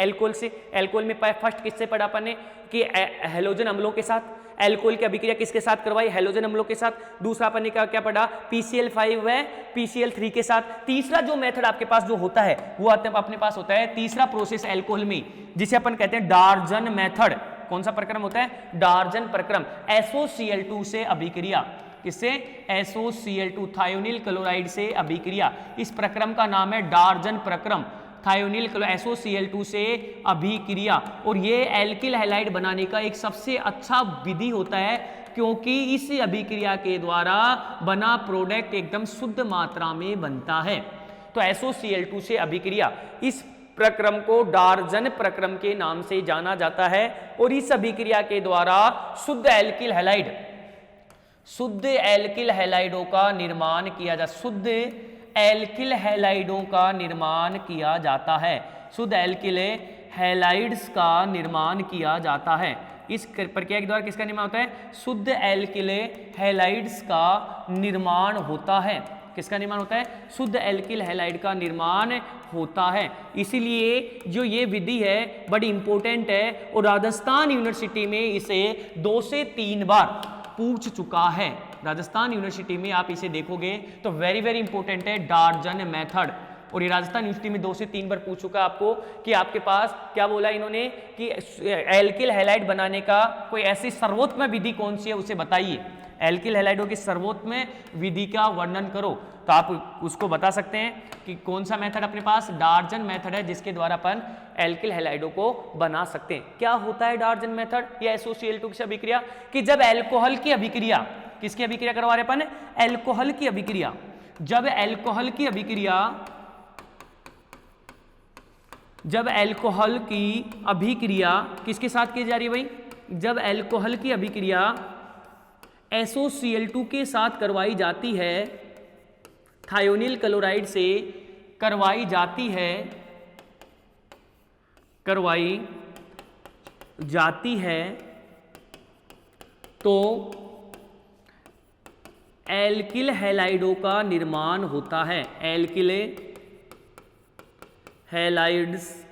Alcohol से। Alcohol में first किससे पढ़ा अपन ने कि हैलोजन अम्लों के साथ, एल्कोहल की अभिक्रिया किसके साथ करवाई, हैलोजन अम्लों के साथ। दूसरा अपन ने क्या पढ़ा, PCl5 व PCl3 के साथ। तीसरा जो मेथड आपके पास जो होता है वो अपने पास होता है तीसरा प्रोसेस एल्कोहल में, जिसे अपन कहते हैं डार्जन मेथड। कौन सा प्रक्रम होता है, डार्जन प्रक्रम। SOCl2 से अभिक्रिया, किससे, SOCl2 थायोनिल क्लोराइड से अभिक्रिया, इस प्रक्रम का नाम है डार्जन प्रक्रम। थायोनिल SOCl2 से अभिक्रिया, और ये एल्किल हैलाइड बनाने का एक सबसे अच्छा विधि होता है, क्योंकि इस अभिक्रिया के द्वारा बना प्रोडक्ट एकदम शुद्ध मात्रा में बनता है। तो SOCl2 से अभिक्रिया, इस प्रक्रम को डार्जन प्रक्रम के नाम से जाना जाता है। और इस अभिक्रिया के द्वारा शुद्ध एल्किल हैलाइडों का निर्माण किया जा शुद्ध एल्किल हैलाइडों का निर्माण किया जाता है। शुद्ध एल्किल हैलाइड्स का निर्माण किया जाता है। इस प्रक्रिया के द्वारा किसका निर्माण होता है, शुद्ध एल्किल हैलाइड्स का निर्माण होता है। किसका निर्माण होता है, शुद्ध एल्किल हैलाइड का निर्माण होता है। इसीलिए जो ये विधि है बड़ी इंपॉर्टेंट है, और राजस्थान यूनिवर्सिटी में इसे 2 से 3 बार पूछ चुका है। राजस्थान यूनिवर्सिटी में आप इसे देखोगे तो वेरी वेरी इंपॉर्टेंट है डार्जन मेथड, और ये राजस्थान यूनिवर्सिटी में 2 से 3 बार पूछ चुका है आपको कि आपके पास क्या बोला इन्होंने कि एल्किल हैलाइड बनाने का कोई ऐसी सर्वोत्तम विधि कौन सी है उसे बताइए। एल्किल हैलाइडों की सर्वोत्तम विधि का वर्णन करो, तो आप उसको बता सकते हैं कि कौन सा मेथड अपने पास, डार्जन मेथड है, जिसके द्वारा अपन एल्किल हैलाइडों को बना सकते हैं। क्या होता है डार्जन मेथड या SOCl2 की अभिक्रिया, कि जब एल्कोहल की अभिक्रिया, किसकी अभिक्रिया करवा रहे अपन, एल्कोहल की अभिक्रिया, जब एल्कोहल की अभिक्रिया किसके साथ की जा रही है भाई, जब एल्कोहल की अभिक्रिया SOCl2 के साथ करवाई जाती है, थायोनिल क्लोराइड से करवाई जाती है, तो एल्किल हैलाइडों का निर्माण होता है। एल्किल हैलाइड्स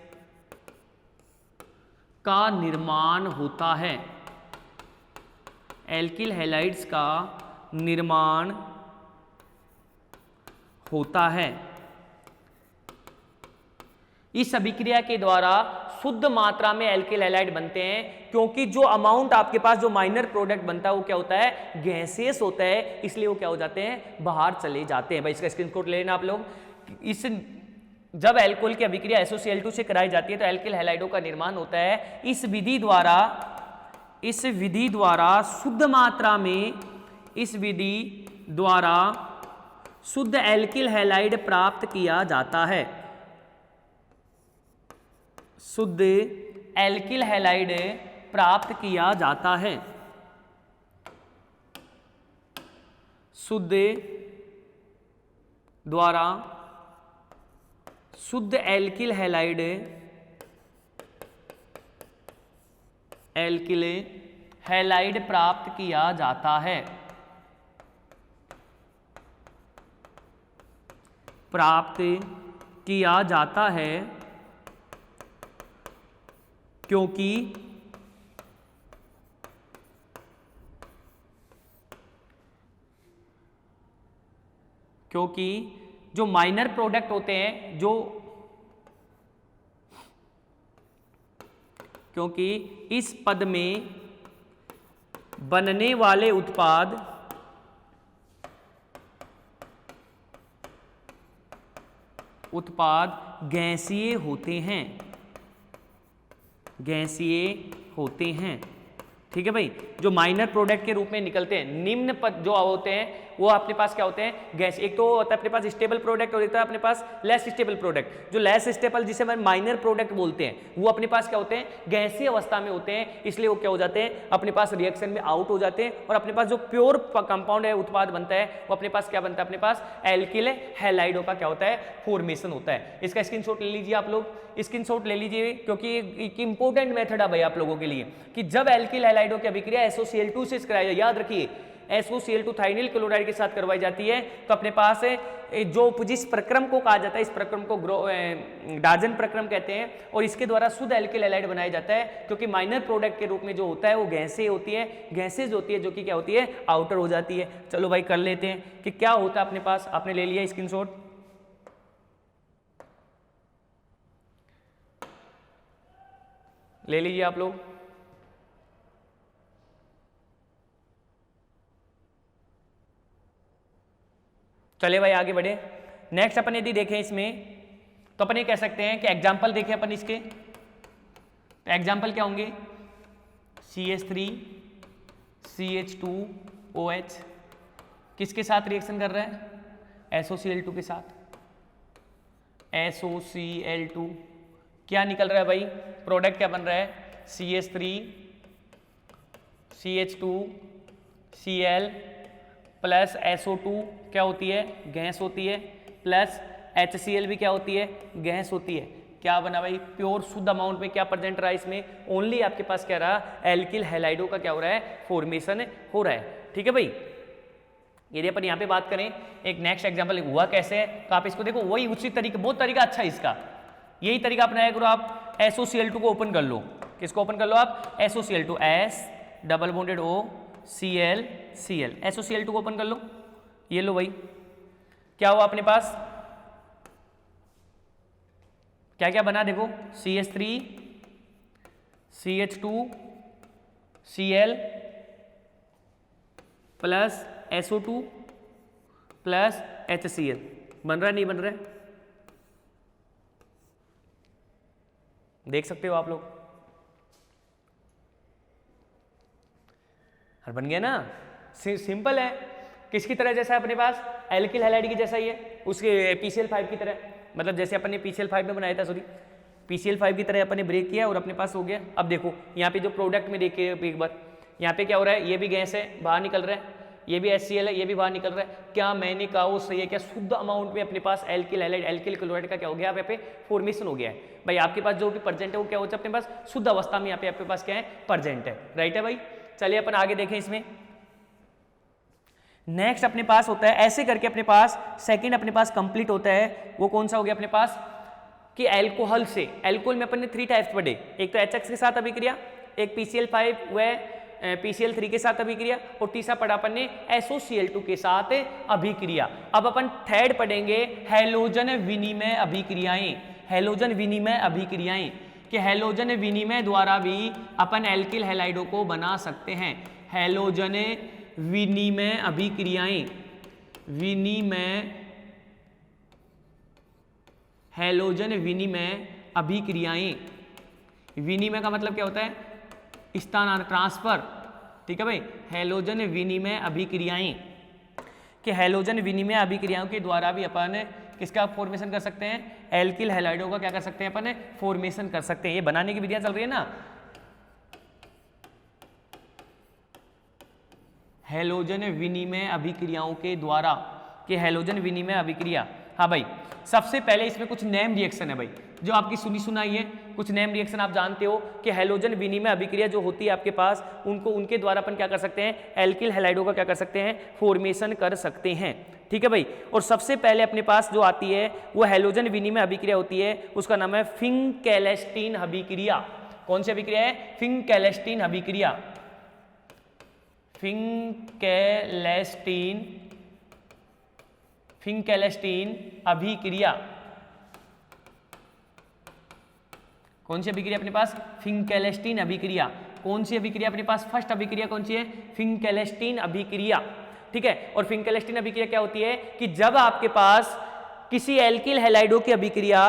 का निर्माण होता है। एल्किल हैलाइड्स का निर्माण होता है। इस अभिक्रिया के द्वारा शुद्ध मात्रा में एल्किल हैलाइड बनते हैं, क्योंकि जो अमाउंट आपके पास जो माइनर प्रोडक्ट बनता है वो क्या होता है, गैसियस होता है, इसलिए वो क्या हो जाते हैं, बाहर चले जाते हैं। भाई इसका स्क्रीनशॉट ले लेना आप लोग। जब एल्कोहल की अभिक्रिया SOCl2 से कराई जाती है तो एल्किल हैलाइडों का निर्माण होता है। इस विधि द्वारा शुद्ध मात्रा में, इस विधि द्वारा शुद्ध एल्किल हैलाइड प्राप्त किया जाता है। शुद्ध एल्किल हैलाइड प्राप्त किया जाता है। शुद्ध द्वारा शुद्ध एल्किल हैलाइड प्राप्त किया जाता है। प्राप्त किया जाता है क्योंकि जो माइनर प्रोडक्ट होते हैं, क्योंकि इस पद में बनने वाले उत्पाद गैसीय होते हैं। ठीक है भाई, जो माइनर प्रोडक्ट के रूप में निकलते हैं, निम्न पद जो होते हैं वो अपने पास क्या होते हैं, गैस। एक तो होता है अपने पास स्टेबल प्रोडक्ट और एक अपने पास लेस स्टेबल प्रोडक्ट। जो लेस स्टेबल जिसे हम माइनर प्रोडक्ट बोलते हैं, वो अपने पास क्या होते हैं, गैसीय अवस्था में होते हैं, इसलिए वो क्या हो जाते हैं, अपने पास रिएक्शन में आउट हो जाते हैं। और अपने पास जो प्योर कंपाउंड है, उत्पाद बनता है, वो अपने पास क्या बनता है, अपने पास एल्किल हैलाइडों का क्या होता है, फॉर्मेशन होता है। इसका स्क्रीनशॉट ले लीजिए आप लोग, स्क्रीनशॉट ले लीजिए, क्योंकि एक इंपॉर्टेंट मेथड है भाई आप लोगों के लिए, कि जब एल्किल हैलाइडों की अभिक्रिया SOCl2 से कराई जाए, याद रखिए SOCl2 थाइनिल क्लोराइड के साथ करवाई जाती है तो अपने पास जो जिस प्रक्रम को कहा जाता है, इस प्रक्रम को डार्जन प्रक्रम कहते हैं और इसके द्वारा शुद्ध एल्किल हैलाइड बनाया जाता है, क्योंकि माइनर प्रोडक्ट के रूप में जो होता है वो गैसें होती है, गैसेज होती है जो कि क्या होती है, आउटर हो जाती है। चलो भाई कर लेते हैं कि क्या होता है अपने पास। आपने ले लिया स्क्रीनशॉट, ले लीजिए आप लोग। चले भाई आगे बढ़े। नेक्स्ट अपन यदि देखें इसमें तो अपन ये कह सकते हैं कि एग्जाम्पल देखें अपन इसके, तो एग्जाम्पल क्या होंगे, CH3 CH2OH किसके साथ रिएक्शन कर रहा है, SOCl2 के साथ। SOCl2 क्या निकल रहा है भाई, प्रोडक्ट क्या बन रहा है, CH3 CH2Cl प्लस SO2 क्या होती है, गैस होती है, प्लस HCl भी क्या होती है, गैस होती है। क्या बना भाई, प्योर शुद्ध अमाउंट में क्या प्रेजेंट रहा है इसमें, ओनली आपके पास क्या रहा, एल्किल हैलाइडो का क्या हो रहा है, फॉर्मेशन हो रहा है। ठीक है भाई। यदि अपन यहाँ पे बात करें एक नेक्स्ट एग्जांपल हुआ कैसे है, तो आप इसको देखो, वही उसी तरीके, बहुत तरीका अच्छा है इसका, यही तरीका अपनाया करो आप। SOCl2 को ओपन कर लो, किसको ओपन कर लो आप, SOCl2 S double bonded O Cl Cl, SOCl2 को ओपन कर लो, ये लो भाई, क्या हुआ अपने पास, क्या क्या बना देखो, CH3 CH2 Cl plus SO2 plus HCl, बन रहा है नहीं बन रहा है, देख सकते हो आप लोग, और बन गया ना, सिंपल है। किसकी तरह जैसा है अपने पास, एल्किल हैलाइड की जैसा ही है, उसके PCl5 की तरह, मतलब जैसे अपन ने PCl5 में बनाया था, सॉरी PCl5 की तरह अपन ने ब्रेक किया और अपने पास हो गया। अब देखो यहाँ पे जो प्रोडक्ट में देखिए एक बार, यहाँ पे क्या हो रहा है, ये भी गैस है बाहर निकल रहा है, ये भी HCl है, ये भी बाहर निकल रहा है। क्या मैंने कहा वो सही है, क्या शुद्ध अमाउंट में अपने पास एल्किल हैलाइड, एल्किल क्लोराइड का क्या हो गया, यहाँ पे फॉर्मेशन हो गया है। भाई आपके पास जो भी प्रेजेंट है वो क्या होता है अपने पास, शुद्ध अवस्था में यहाँ पे आपके पास क्या है, प्रेजेंट है। राइट है भाई। चलिए अपन आगे देखें इसमें। नेक्स्ट अपने पास होता है, ऐसे करके अपने पास सेकंड अपने पास कंप्लीट होता है, वो कौन सा हो गया अपने पास, कि अल्कोहल से, अल्कोहल में अपन ने 3 टाइप्स पढ़े, एक तो HX के साथ अभिक्रिया, एक PCl5 व PCl3 के साथ अभिक्रिया, और तीसरा पढ़ा अपन ने SOCl2 के साथ अभिक्रिया। अब अपन थर्ड पढ़ेंगे हैलोजन विनिमय अभिक्रियाएं, हैलोजन विनिमय अभिक्रियाएं, कि हैलोजन विनिमय द्वारा भी अपन एल्किल हैलाइडों को बना सकते हैं। हैलोजन विनिमय अभिक्रियाएं, विनिमय, हैलोजन विनिमय अभिक्रियाएं, विनिमय का मतलब क्या होता है, स्थानांतरण, ट्रांसफर। ठीक है भाई, हैलोजन विनिमय अभिक्रियाएं, कि हैलोजन विनिमय अभिक्रियाओं के द्वारा भी अपन किसका फॉर्मेशन कर सकते हैं, एल्किल हैलाइडों का क्या कर सकते हैं अपन, फॉर्मेशन कर सकते हैं। ये बनाने की विधियां चल रही है ना, हैलोजन विनिमय अभिक्रियाओं के द्वारा, कि हैलोजन विनिमय अभिक्रिया। हाँ भाई, सबसे पहले इसमें कुछ नेम रिएक्शन है भाई, जो आपकी सुनी सुनाई है, कुछ नेम रिएक्शन आप जानते हो कि हैलोजन विनिमय अभिक्रिया जो होती है आपके पास, उनको उनके द्वारा अपन क्या कर सकते हैं, एल्किल हैलाइडों का क्या कर सकते हैं, फॉर्मेशन कर सकते हैं। ठीक है भाई। और सबसे पहले अपने पास जो आती है वो हैलोजन विनिमय अभिक्रिया होती है, उसका नाम है फिंकेलेस्टीन अभिक्रिया। कौन सी अभिक्रिया है, फिंकेलेस्टीन अभिक्रिया, फिंकेलेस्टीन, फिंकेलेस्टीन अभिक्रिया। कौन सी अभिक्रिया अपने पास, फिंकेलेस्टीन अभिक्रिया। कौन सी अभिक्रिया अपने पास, फर्स्ट अभिक्रिया कौन सी है, फिंकेलेस्टीन अभिक्रिया। ठीक है। और फिंकेलेस्टीन अभिक्रिया क्या होती है, कि जब आपके पास किसी एल्किल हैलाइडो की अभिक्रिया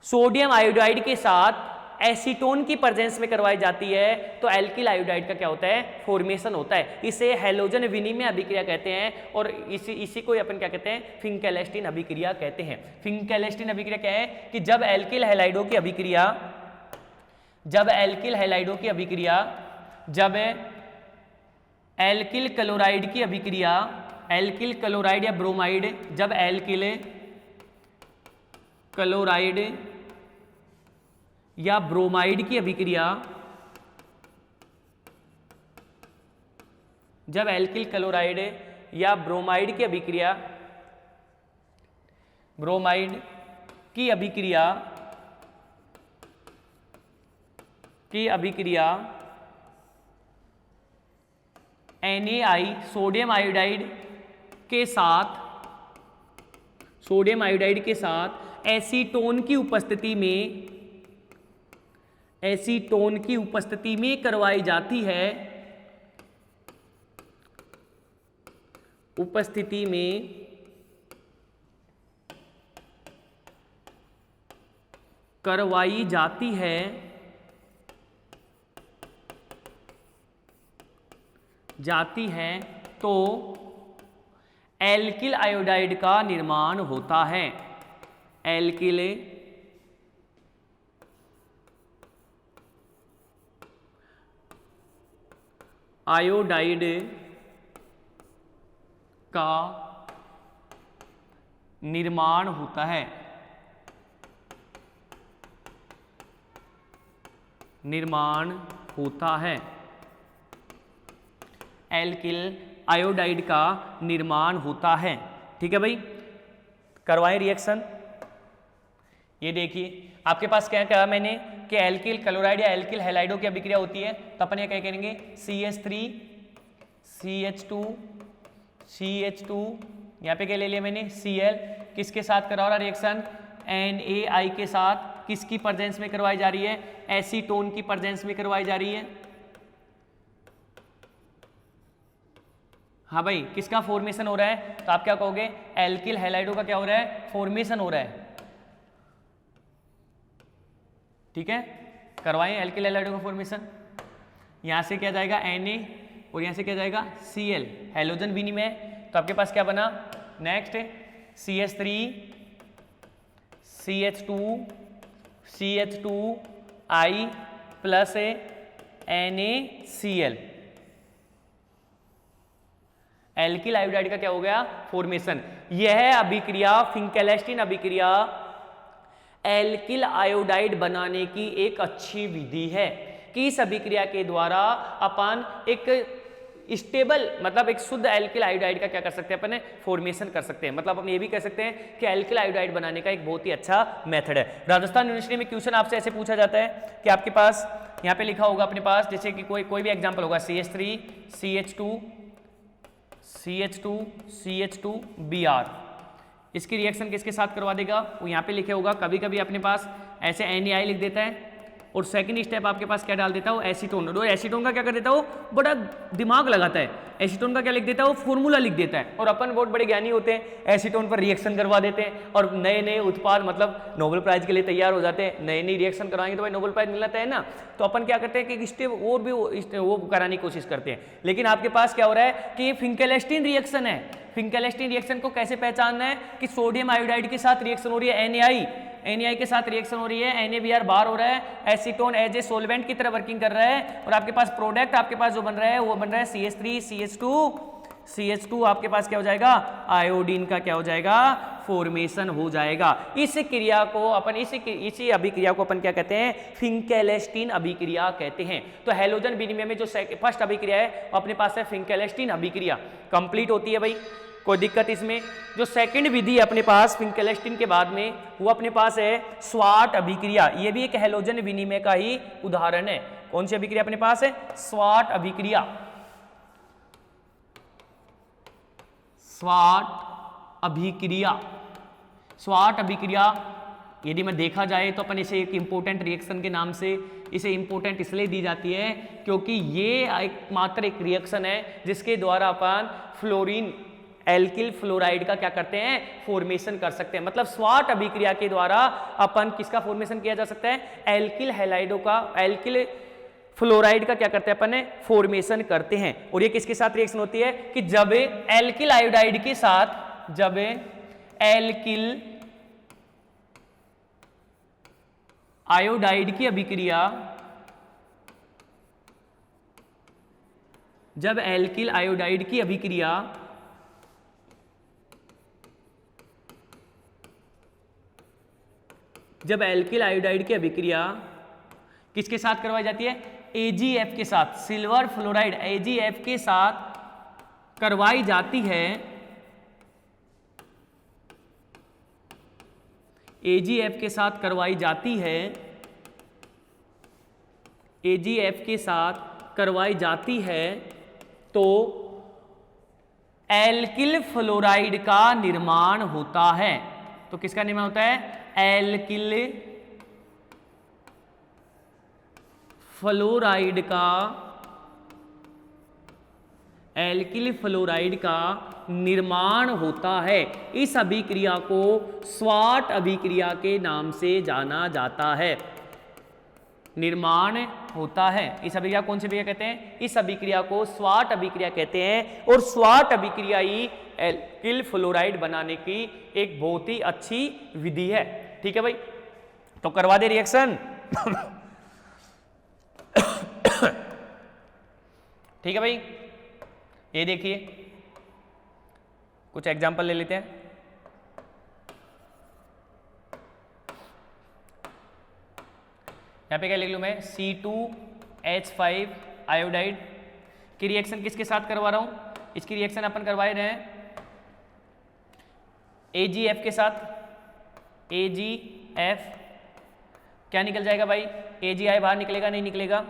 सोडियम आयोडाइड के साथ एसीटोन की प्रेजेंस में करवाई जाती है, तो एल्किल आयोडाइड का क्या होता है, फॉर्मेशन होता है। इसे हैलोजन विनिमय अभिक्रिया कहते हैं, और इसी को अपन क्या कहते हैं, फिंकेलेस्टीन अभिक्रिया कहते हैं। फिंकेलेस्टीन अभिक्रिया क्या है, कि जब एल्किल हैलाइडो की अभिक्रिया, जब एल्किल हैलाइडो की अभिक्रिया, जब एल्किल क्लोराइड की अभिक्रिया, एल्किल क्लोराइड या ब्रोमाइड, जब एल्किल क्लोराइड या ब्रोमाइड की अभिक्रिया जब एल्किल क्लोराइड या ब्रोमाइड की अभिक्रिया NaI सोडियम आयोडाइड के साथ एसीटोन की उपस्थिति में करवाई जाती है, तो एल्किल आयोडाइड का निर्माण होता है। एल्किल आयोडाइड का निर्माण होता है। एल्किल आयोडाइड का निर्माण होता है। ठीक है भाई, करवाएं रिएक्शन। ये देखिए आपके पास क्या कहा मैंने कि एल्किल क्लोराइड या एल्किल हैलाइडों की अभिक्रिया होती है, तो अपन ये क्या करेंगे, CH3 CH2 यहाँ पे क्या ले लिया मैंने Cl, किसके साथ करा रहा रिएक्शन, NaI के साथ, किसकी प्रेजेंस में करवाई जा रही है, एसीटोन की प्रेजेंस में करवाई जा रही है। हाँ भाई, किसका फॉर्मेशन हो रहा है, तो आप क्या कहोगे, एल्किल हैलाइडों का क्या हो रहा है, फॉर्मेशन हो रहा है। ठीक है, करवाएं एल्किल हैलाइडों का फॉर्मेशन। यहां से क्या जाएगा Na और यहां से क्या जाएगा Cl, हैलोजन विनिमय। तो आपके पास क्या बना, next CH3 CH2I plus NaCl। Alkyl iodide का क्या हो गया, फॉर्मेशन। यह अभिक्रिया, फिंकेल्स्टीन अभिक्रिया, एल्किल आयोडाइड बनाने की एक अच्छी विधि है कि इस अभिक्रिया के द्वारा अपन एक स्टेबल, मतलब एक शुद्ध एल्किल आयोडाइड का क्या कर सकते हैं, अपन फॉर्मेशन कर सकते हैं। मतलब अपन ये भी कह सकते हैं कि एल्किल आयोडाइड बनाने का एक बहुत ही अच्छा मेथड है। राजस्थान यूनिवर्सिटी में क्वेश्चन आपसे ऐसे पूछा जाता है कि आपके पास यहाँ पे लिखा होगा अपने पास, जैसे कि कोई भी एग्जाम्पल होगा, CH3 CH2 Br, इसकी रिएक्शन किसके साथ करवा देगा, वो यहाँ पे लिखे होगा। कभी कभी अपने पास ऐसे NaI लिख देता है और सेकंड स्टेप आपके पास क्या डाल देता है, वो एसीटोन। और एसीटोन का क्या कर देता है, वो बड़ा दिमाग लगाता है, एसीटोन का क्या लिख देता है, वो फॉर्मूला लिख देता है। और अपन बहुत बड़े ज्ञानी होते हैं, एसीटोन पर रिएक्शन करवा देते हैं और नए नए उत्पाद, मतलब नोबेल प्राइज के लिए तैयार हो जाते हैं। नई नई रिएक्शन करवाएंगे तो भाई नोबेल प्राइज मिलता है ना। तो अपन क्या करते हैं कि स्टेप और भी वो कराने की कोशिश करते हैं। लेकिन आपके पास क्या हो रहा है कि फिंकेल्स्टीन रिएक्शन है। फिंकेल्स्टीन रिएक्शन को कैसे पहचानना है कि सोडियम आयोडाइड के साथ रिएक्शन हो रही है, NaI के साथ रिएक्शन हो रही है, NaBr बाहर हो रहा है, एसीटोन एज ए सोलवेंट की तरह वर्किंग कर रहा है और आपके पास प्रोडक्ट आपके पास जो बन रहा है वो बन रहा है CH3 CH2 आपके पास क्या हो जाएगा, आयोडीन का क्या हो जाएगा, फॉर्मेशन हो जाएगा। इस क्रिया को अपन इसी अभिक्रिया को अपन क्या कहते हैं, फिंकेल्स्टीन अभिक्रिया कहते हैं। तो हैलोजन विनिमय में जो फर्स्ट अभिक्रिया है वो अपने पास है फिंकेल्स्टीन अभिक्रिया, कंप्लीट होती है भाई, कोई दिक्कत इसमें। जो सेकंड विधि अपने पास फिंकेल्स्टीन के बाद में वो अपने पास है स्वाट अभिक्रिया। ये भी एक हैलोजन विनिमय का ही उदाहरण है। कौन सी अभिक्रिया अपने पास है, स्वाट अभिक्रिया। स्वाट अभिक्रिया यदि मैं देखा जाए तो अपन इसे एक इंपॉर्टेंट रिएक्शन के नाम से इसे इंपॉर्टेंट इसलिए दी जाती है क्योंकि ये एकमात्र एक रिएक्शन है जिसके द्वारा अपन फ्लोरीन एल्किल फ्लोराइड का क्या करते हैं, फॉर्मेशन कर सकते हैं। मतलब स्वाट अभिक्रिया के द्वारा अपन किसका फॉर्मेशन किया जा सकता है, एल्किल हैलाइडों का, एल्किल फ्लोराइड का क्या करते हैं अपन, फॉर्मेशन करते हैं। और ये किसके साथ रिएक्शन होती है कि जब एल्किल आयोडाइड के साथ, जब एल्किल आयोडाइड की अभिक्रिया, जब एल्किल आयोडाइड की अभिक्रिया जब एल्किल आयोडाइड की अभिक्रिया किसके साथ करवाई जाती है, AgF के साथ, सिल्वर फ्लोराइड AgF के साथ करवाई जाती है AgF के साथ करवाई जाती है, AgF के साथ करवाई जाती है तो एल्किल फ्लोराइड का निर्माण होता है। तो किसका निर्माण होता है? एल्किल फ्लोराइड का निर्माण होता है। इस अभिक्रिया को स्वाट अभिक्रिया के नाम से जाना जाता है। निर्माण होता है, इस अभिक्रिया कौन सी अभिक्रिया कहते हैं? इस अभिक्रिया को स्वाट अभिक्रिया कहते हैं। और स्वाट अभिक्रिया ही एल्किल फ्लोराइड बनाने की एक बहुत ही अच्छी विधि है। ठीक है भाई, तो करवा दे रिएक्शन। ठीक है भाई, ये देखिए कुछ एग्जाम्पल ले लेते हैं। यहां पे क्या लिख लूं मैं? C2H5 आयोडाइड की रिएक्शन किसके साथ करवा रहा हूं? इसकी रिएक्शन अपन करवा रहे हैं AgF के साथ। AgF क्या निकल जाएगा भाई? AgI बाहर निकलेगा, नहीं निकलेगा?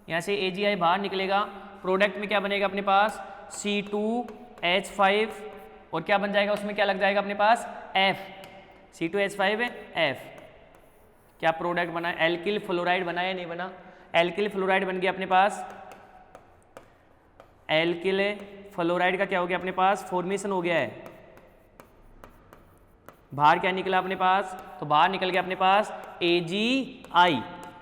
यहां से AgI बाहर निकलेगा। प्रोडक्ट में क्या बनेगा अपने पास? C2H5 और क्या बन जाएगा उसमें? क्या लग जाएगा अपने पास? F। C2H5 है F। क्या प्रोडक्ट बना? एल्किल फ्लोराइड बना या नहीं बना? एल्किल फ्लोराइड बन गया अपने पास। एल्किल फ्लोराइड का क्या हो गया अपने पास? फॉर्मेशन हो गया है। बाहर क्या निकला अपने पास? तो बाहर निकल गया अपने पास AgI।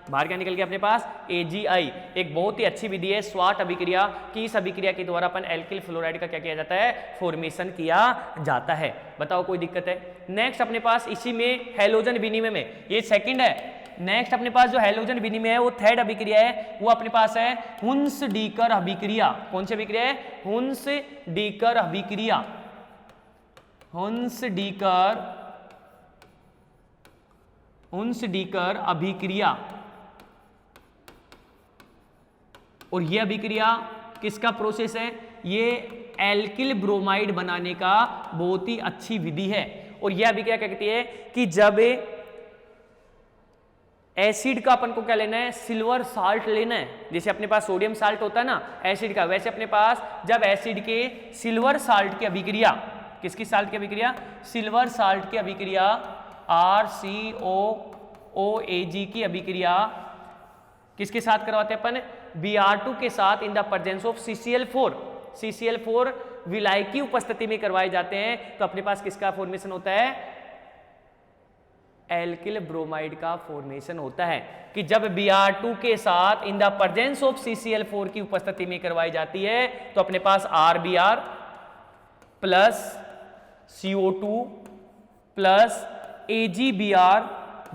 बाहर क्या निकल गया अपने पास? AgI। एक बहुत ही अच्छी विधि है स्वाट अभिक्रिया की। इस अभिक्रिया के द्वारा अपन एल्किल फ्लोराइड का क्या किया जाता है? फॉर्मेशन किया जाता है। बताओ कोई दिक्कत है? नेक्स्ट अपने पास इसी में हैलोजन विनिमय में, ये सेकंड है। नेक्स्ट अपने पास जो हैलोजन विनिमय है वो थर्ड अभिक्रिया है, वो अपने पास है हुन्स-डीकर अभिक्रिया। कौन सी अभिक्रिया है? हुन्स-डीकर अभिक्रिया। हुन्स-डीकर अभिक्रिया। और ये अभिक्रिया किसका प्रोसेस है? ये एल्किल ब्रोमाइड बनाने का बहुत ही अच्छी विधि है। और यह अभिक्रिया क्या कहती है कि जब एसिड का अपन को क्या लेना है? सिल्वर साल्ट लेना है। जैसे अपने पास सोडियम साल्ट होता है ना एसिड का, वैसे अपने पास जब एसिड के सिल्वर साल्ट की अभिक्रिया, किसकी साल्ट की अभिक्रिया? सिल्वर साल्ट की अभिक्रिया, RCOOAg की अभिक्रिया किसके साथ करवाते हैं अपन? Br2 के साथ in the presence of CCl4 विलायक की उपस्थिति में करवाए जाते हैं। तो अपने पास किसका फॉर्मेशन होता है? एल्किल ब्रोमाइड का फॉर्मेशन होता है। कि जब Br2 के साथ in the presence of CCl4 की उपस्थिति में करवाई जाती है तो अपने पास RBr plus CO2 plus AgBr,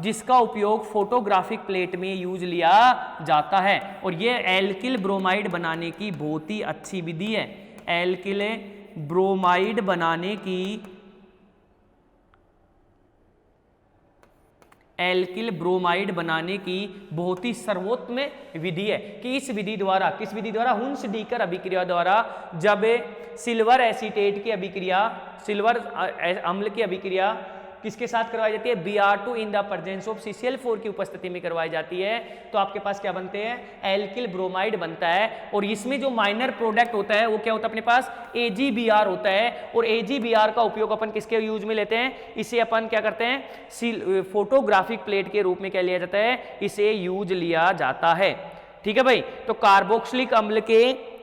जिसका उपयोग फोटोग्राफिक प्लेट में यूज लिया जाता है। और ये एल्किल ब्रोमाइड बनाने की बहुत ही अच्छी विधि है। एल्किल ब्रोमाइड बनाने की बहुत ही सर्वोत्तम विधि है। कि इस विधि द्वारा, किस विधि द्वारा? हुन्स-डीकर अभिक्रिया द्वारा जब सिल्वर एसीटेट की अभिक्रिया, सिल्वर अम्ल की अभिक्रिया किसके साथ करवाई जाती है? Br2 in the presence of CCl4 की उपस्थिति में करवाई जाती है। तो आपके पास क्या बनते हैं? एल्किल ब्रोमाइड बनता है। और इसमें जो माइनर प्रोडक्ट होता है वो क्या होता है अपने पास? AgBr होता है। और AgBr का उपयोग अपन किसके यूज में लेते हैं? इसे अपन क्या करते हैं? फोटोग्राफिक प्लेट के रूप में क्या लिया जाता है? इसे यूज लिया जाता है। ठीक है भाई, तो कार्बोक्सिलिक अम्ल के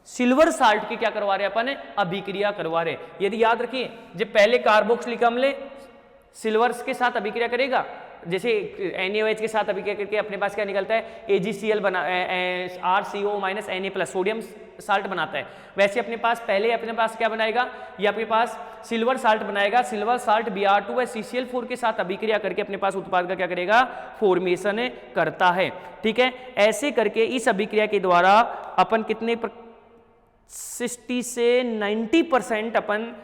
सिल्वर साल्ट की क्या करवा रहे हैं अपन? अभिक्रिया करवा रहे। यदि याद रखिए, जब पहले कार्बोक्सिलिक अम्ल सिल्वर के साथ अभिक्रिया करेगा, जैसे NaOH के साथ अभिक्रिया करके अपने पास क्या निकलता है? AgCl बना RCO minus Na+, sodium salt बनाता है। वैसे अपने पास पहले अपने पास क्या बनाएगा? ये अपने पास सिल्वर साल्ट बनाएगा। सिल्वर साल्ट Br2 व CCl4 के साथ अभिक्रिया करके अपने पास उत्पाद का क्या करेगा? फॉर्मेशन करता है। ठीक है, ऐसे करके इस अभिक्रिया के द्वारा अपन कितने 60 से 90% अपन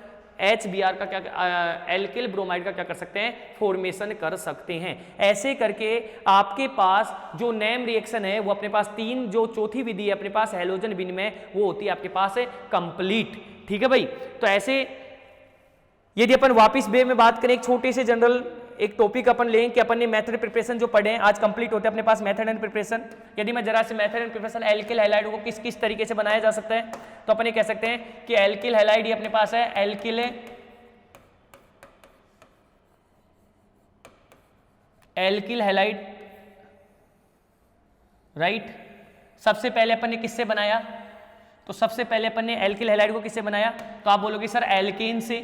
HBr का क्या एल्किल ब्रोमाइड का क्या कर सकते हैं, फॉर्मेशन कर सकते हैं। ऐसे करके आपके पास जो नेम रिएक्शन है वो अपने पास तीन, जो चौथी विधि है अपने पास हैलोजन विनिमय, वो होती है आपके पास है कंप्लीट। ठीक है भाई, तो ऐसे यदि अपन वापिस वे में बात करें, एक छोटे से जनरल एक टॉपिक अपन लें कि अपन ने मेथड प्रिपरेशन जो पढ़े हैं आज कंप्लीट होते हैं अपने पास मेथड एंड प्रिपरेशन। यदि मैं जरा से method and preparation alkyl halide को किस किस तरीके से बनाया जा सकता है, तो अपन ये कह सकते हैं कि एल्किल हैलाइड ये अपने पास है एल्किल हैलाइड, राइट। सबसे पहले अपन ने किससे बनाया, तो सबसे पहले अपन ने एल्किल हैलाइड को किससे बनाया, तो आप बोलोगे सर एल्केन से,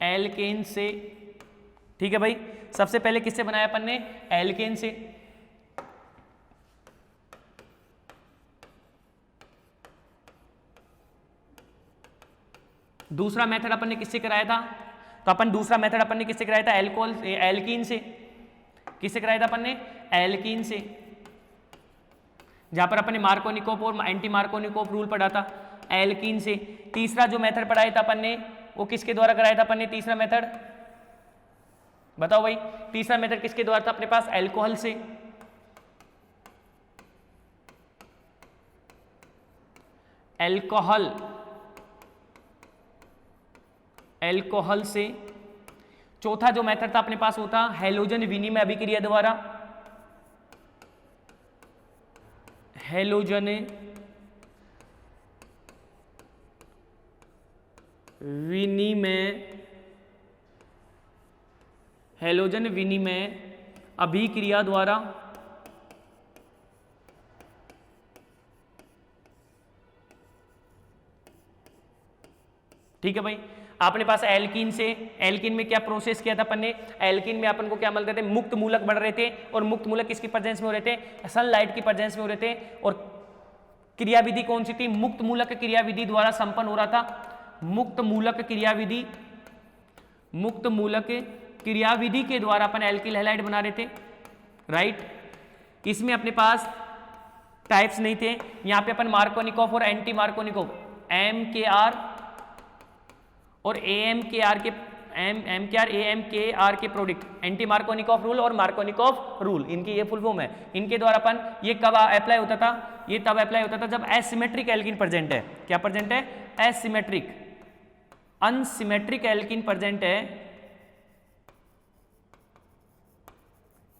एल्केन से। ठीक है भाई, सबसे पहले किससे बनाया अपन ने, एल्केन से। दूसरा मेथड अपन ने किससे कराया था, तो अपन दूसरा मेथड अपन ने किससे कराया था, एल्कोहल एल्कीन से। किससे कराया था अपन ने, एल्कीन से, जहां पर अपन ने मार्कोनिकोव और एंटी मार्कोनिकोव रूल पढ़ा था, एल्कीन से। तीसरा जो मेथड पढ़ाया था अपन ने वो किसके द्वारा कराया था अपन ने, तीसरा मेथड बताओ भाई, तीसरा मेथड किसके द्वारा था अपने पास, एल्कोहल से। एल्कोहल, एल्कोहल से। चौथा जो मेथड था अपने पास होता हैलोजन विनिमय अभिक्रिया द्वारा, हैलोजन विनिमय, हैलोजन विनिमय अभिक्रिया द्वारा। ठीक है भाई, आपने पास एल्कीन से, एल्कीन में क्या प्रोसेस किया था अपन ने, एल्कीन में अपन को क्या मिलते थे, मुक्त मूलक बन रहे थे, और मुक्त मूलक किसकी प्रेजेंस में हो रहे थे, सनलाइट की प्रेजेंस में हो रहे थे। और क्रियाविधि कौन सी थी, मुक्त मूलक क्रियाविधि द्वारा संपन्न हो रहा था, मुक्त मूलक क्रियाविधि, मुक्त मूलक क्रियाविधि के द्वारा अपन एल्किल हैलाइड बना रहे थे, राइट। इसमें अपने पास टाइप्स नहीं थे, यहां पे अपन मार्कोनिकोव और एंटी मार्कोनिकोव, MKR और AMKR के MKR AMKR के प्रोडक्ट, एंटी मार्कोनिकोव रूल और मार्कोनिकोव रूल, इनकी ये फुल फॉर्म है। इनके द्वारा अपन ये कब अप्लाई होता था, ये तब अप्लाई होता था जब एसिमेट्रिक एल्कीन प्रेजेंट है। क्या प्रेजेंट है, एसिमेट्रिक, अनसिमेट्रिक एल्कीन प्रेजेंट है,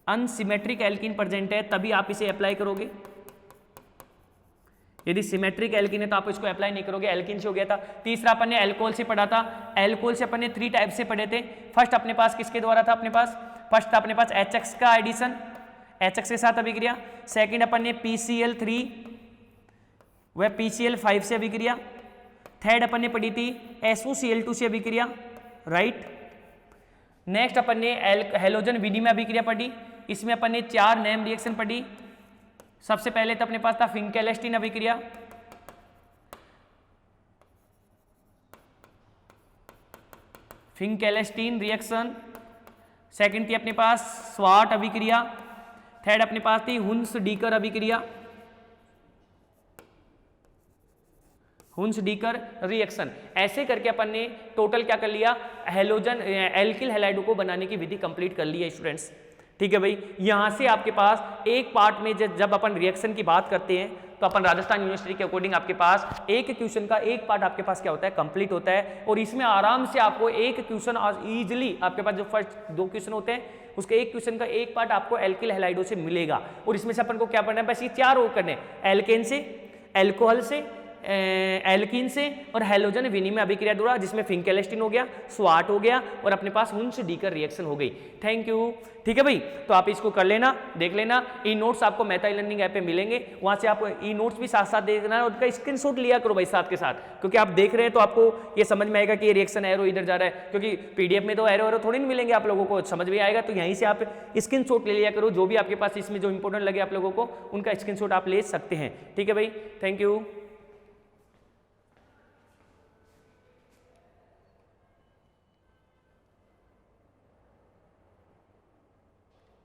अनसिमेट्रिक एल्कीन प्रेजेंट है, तभी आप इसे अप्लाई करोगे। यदि सिमेट्रिक एल्कीन है तो आप इसको अप्लाई नहीं करोगे, एल्कीन से हो गया था। तीसरा अपन ने एल्कोहल से पढ़ा था, एल्कोहल से अपन ने 3 टाइप से पढ़े थे। फर्स्ट अपने पास किसके द्वारा था, अपने पास फर्स्ट था अपने पास HX का एडिशन, HX के साथ अभिक्रिया। सेकंड अपन ने PCl3 व PCl5 से अभिक्रिया। थर्ड अपन ने पढ़ी थी SOCl2 से अभिक्रिया, राइट। नेक्स्ट अपन ने हैलोजन विनिमय अभिक्रिया पढ़ी, इसमें अपन ने 4 नेम रिएक्शन पढ़ी। सबसे पहले तो अपने पास था फिंकेलेस्टीन अभिक्रिया, फिंकेलेस्टीन रिएक्शन। सेकंड थी अपने पास स्वाट अभिक्रिया। थर्ड अपने पास थी हुन्स-डीकर अभिक्रिया, हुन्स-डीकर रिएक्शन। ऐसे करके अपन ने टोटल क्या कर लिया, हैलोजन एल्किल हैलाइडों को बनाने की विधि कंप्लीट कर ली है स्टूडेंट्स। ठीक है भाई, यहां से आपके पास एक पार्ट में जब अपन रिएक्शन की बात करते हैं तो अपन राजस्थान यूनिवर्सिटी के अकॉर्डिंग आपके पास एक क्वेश्चन का एक पार्ट आपके पास क्या होता है, कंप्लीट होता है। और इसमें आराम से आपको एक क्वेश्चन इजीली आपके पास जो फर्स्ट 2 क्वेश्चन होते हैं उसके एक क्वेश्चन का एक पार्ट आपको एल्किल हैलाइडों से मिलेगा। और इसमें से अपन को क्या पढ़ना है, बस ये 4 और करने, एल्केन से, एल्कोहल से, एल्कीन से और हैलोजन विनिमय अभिक्रिया द्वारा, जिसमें फिंकेलेस्टीन हो गया, स्वाट हो गया और अपने पास हुन्स-डीकर रिएक्शन हो गई। Thank you. ठीक है भाई, तो आप इसको कर लेना, देख लेना। ई नोट्स आपको मेटा लर्निंग ऐप पे मिलेंगे, वहां से आप ई नोट्स भी साथ साथ देखना है और उसका स्क्रीनशॉट लिया करो भाई साथ के साथ, क्योंकि आप देख रहे हैं तो आपको ये समझ में आएगा कि ये रिएक्शन एरो इधर जा रहा है, क्योंकि पीडीएफ में तो एरो थोड़ी नहीं मिलेंगे आप लोगों को, समझ में आएगा। तो यहीं से आप स्क्रीनशॉट ले लिया करो, जो भी आपके पास इसमें जो इंपॉर्टेंट लगे आप लोगों को उनका स्क्रीनशॉट आप ले सकते हैं। ठीक है भाई, थैंक यू।